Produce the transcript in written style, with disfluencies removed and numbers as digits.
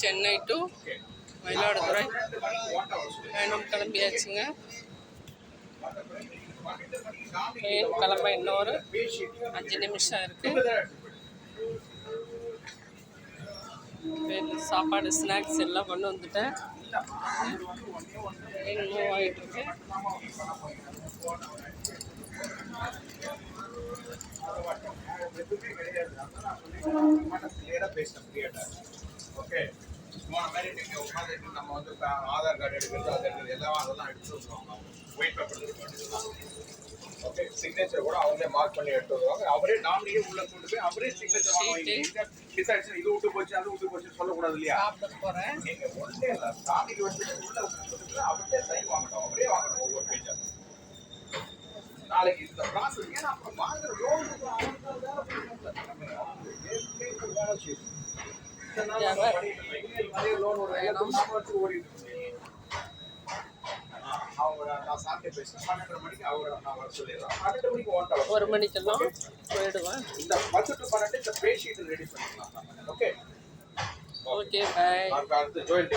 Chennai to Mayiladuthurai பயணம் கிளம்பியாச்சுங்க. Train கிளம்ப இன்னொரு 5 நிமிஷம் இருக்குது. சாப்பாடு ஸ்நாக்ஸ் எல்லாம் கொண்டு வந்துட்டேன். மூவ் ஆகிட்டுருக்கு. நம்ம வந்து ஆதார் கார்டு எடுக்கிறது அது எடுக்கிறது எல்லாம் அதெல்லாம் எடுத்து வருவாங்க. ஒயிட் பேப்பர் ஓகே சிக்னேச்சர் கூட அவங்களே மார்க் பண்ணி எடுத்து வருவாங்க. அவரே நாமினியே உள்ள கொண்டு போய் அவரே சிக்னேச்சர் வாங்குவாங்க. டிசைட்ஸ் இது விட்டு போச்சு அது விட்டு போச்சு சொல்லக்கூடாது இல்லையா? நீங்க ஒன்றே இல்லை நாமினிக்கு வந்து உள்ள அவரே சைன் வாங்கணும். அவரே வாங்கணும் ஒவ்வொரு பேஜா. நாளைக்கு இந்த ப்ராசஸ் ஏன்னா அப்புறம் வாங்குற லோன் ஒரு மணிக்கெல்லாம் போயிடுவேன். இந்த 10 to 12 இந்த பே ஷீட் ரெடி பண்ணிக்கலாம். Okay okay bye. அடுத்து ஜோயில்